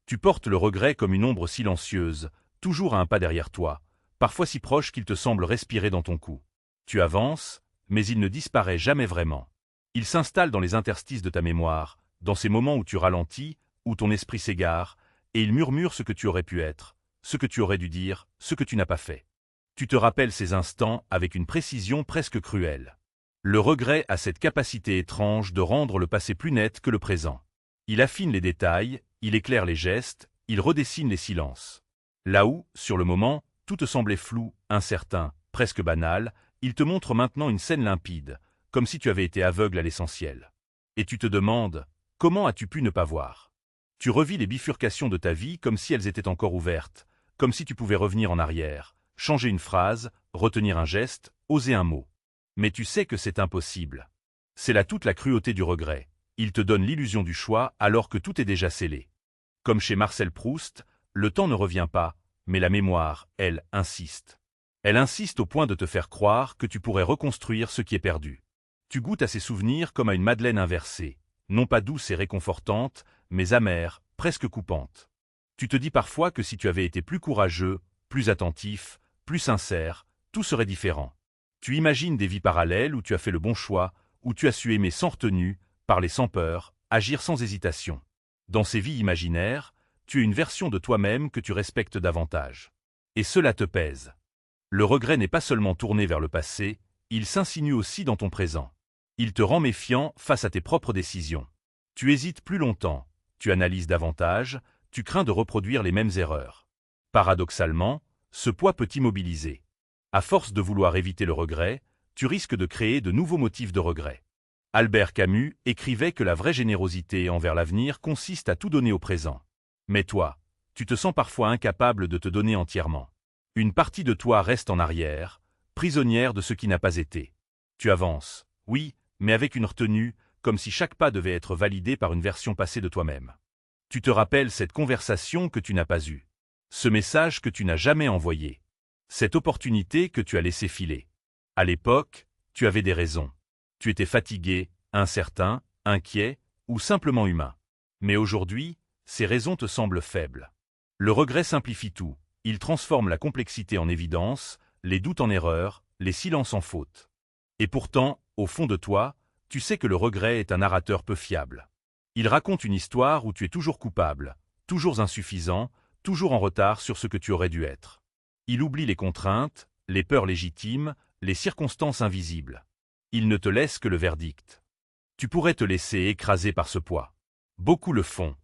Tu portes le regret comme une ombre silencieuse, toujours à un pas derrière toi, parfois si proche qu'il te semble respirer dans ton cou. Tu avances, mais il ne disparaît jamais vraiment. Il s'installe dans les interstices de ta mémoire, dans ces moments où tu ralentis, où ton esprit s'égare, et il murmure ce que tu aurais pu être, ce que tu aurais dû dire, ce que tu n'as pas fait. Tu te rappelles ces instants avec une précision presque cruelle. Le regret a cette capacité étrange de rendre le passé plus net que le présent. Il affine les détails, il éclaire les gestes, il redessine les silences. Là où, sur le moment, tout te semblait flou, incertain, presque banal, il te montre maintenant une scène limpide, comme si tu avais été aveugle à l'essentiel. Et tu te demandes, comment as-tu pu ne pas voir? Tu revis les bifurcations de ta vie comme si elles étaient encore ouvertes, comme si tu pouvais revenir en arrière, changer une phrase, retenir un geste, oser un mot. Mais tu sais que c'est impossible. C'est là toute la cruauté du regret. Il te donne l'illusion du choix alors que tout est déjà scellé. Comme chez Marcel Proust, le temps ne revient pas, mais la mémoire, elle, insiste. Elle insiste au point de te faire croire que tu pourrais reconstruire ce qui est perdu. Tu goûtes à ces souvenirs comme à une madeleine inversée, non pas douce et réconfortante, mais amère, presque coupante. Tu te dis parfois que si tu avais été plus courageux, plus attentif, plus sincère, tout serait différent. Tu imagines des vies parallèles où tu as fait le bon choix, où tu as su aimer sans retenue, parler sans peur, agir sans hésitation. Dans ces vies imaginaires, tu es une version de toi-même que tu respectes davantage. Et cela te pèse. Le regret n'est pas seulement tourné vers le passé, il s'insinue aussi dans ton présent. Il te rend méfiant face à tes propres décisions. Tu hésites plus longtemps, tu analyses davantage, tu crains de reproduire les mêmes erreurs. Paradoxalement, ce poids peut t'immobiliser. À force de vouloir éviter le regret, tu risques de créer de nouveaux motifs de regret. Albert Camus écrivait que la vraie générosité envers l'avenir consiste à tout donner au présent. Mais toi, tu te sens parfois incapable de te donner entièrement. Une partie de toi reste en arrière, prisonnière de ce qui n'a pas été. Tu avances, oui, mais avec une retenue, comme si chaque pas devait être validé par une version passée de toi-même. Tu te rappelles cette conversation que tu n'as pas eue, ce message que tu n'as jamais envoyé, cette opportunité que tu as laissé filer. À l'époque, tu avais des raisons. Tu étais fatigué, incertain, inquiet, ou simplement humain. Mais aujourd'hui, ces raisons te semblent faibles. Le regret simplifie tout. Il transforme la complexité en évidence, les doutes en erreurs, les silences en fautes. Et pourtant, au fond de toi, tu sais que le regret est un narrateur peu fiable. Il raconte une histoire où tu es toujours coupable, toujours insuffisant, toujours en retard sur ce que tu aurais dû être. Il oublie les contraintes, les peurs légitimes, les circonstances invisibles. Il ne te laisse que le verdict. Tu pourrais te laisser écraser par ce poids. Beaucoup le font.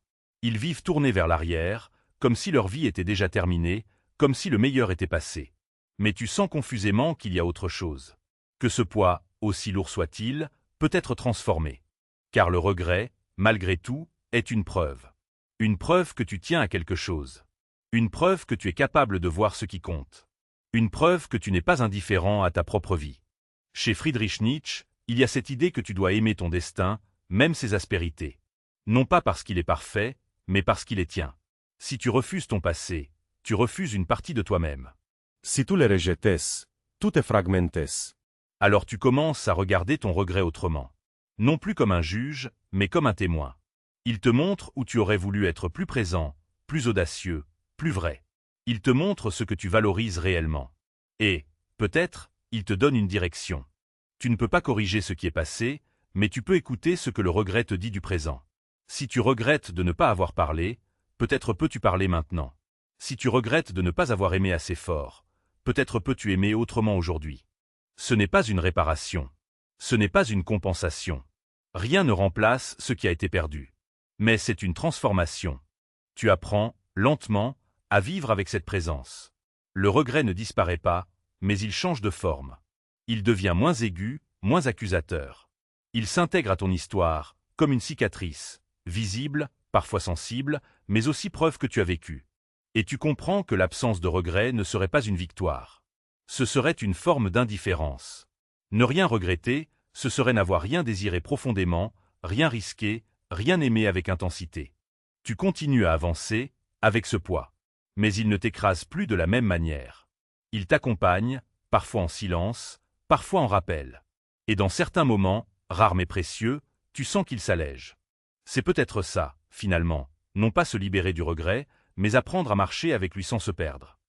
Ils vivent tournés vers l'arrière, comme si leur vie était déjà terminée, comme si le meilleur était passé. Mais tu sens confusément qu'il y a autre chose. Que ce poids, aussi lourd soit-il, peut être transformé. Car le regret, malgré tout, est une preuve. Une preuve que tu tiens à quelque chose. Une preuve que tu es capable de voir ce qui compte. Une preuve que tu n'es pas indifférent à ta propre vie. Chez Friedrich Nietzsche, il y a cette idée que tu dois aimer ton destin, même ses aspérités. Non pas parce qu'il est parfait, mais parce qu'il est tien. Si tu refuses ton passé, tu refuses une partie de toi-même. Si tu le rejetes, tu te fragmentes. Alors tu commences à regarder ton regret autrement. Non plus comme un juge, mais comme un témoin. Il te montre où tu aurais voulu être plus présent, plus audacieux, plus vrai. Il te montre ce que tu valorises réellement. Et, peut-être, il te donne une direction. Tu ne peux pas corriger ce qui est passé, mais tu peux écouter ce que le regret te dit du présent. Si tu regrettes de ne pas avoir parlé, peut-être peux-tu parler maintenant. Si tu regrettes de ne pas avoir aimé assez fort, peut-être peux-tu aimer autrement aujourd'hui. Ce n'est pas une réparation. Ce n'est pas une compensation. Rien ne remplace ce qui a été perdu. Mais c'est une transformation. Tu apprends, lentement, à vivre avec cette présence. Le regret ne disparaît pas, mais il change de forme. Il devient moins aigu, moins accusateur. Il s'intègre à ton histoire, comme une cicatrice, visible, parfois sensible, mais aussi preuve que tu as vécu. Et tu comprends que l'absence de regret ne serait pas une victoire. Ce serait une forme d'indifférence. Ne rien regretter, ce serait n'avoir rien désiré profondément, rien risqué, rien aimé avec intensité. Tu continues à avancer, avec ce poids. Mais il ne t'écrase plus de la même manière. Il t'accompagne, parfois en silence, parfois en rappel. Et dans certains moments, rares mais précieux, tu sens qu'il s'allège. C'est peut-être ça, finalement, Non pas se libérer du regret, mais apprendre à marcher avec lui sans se perdre.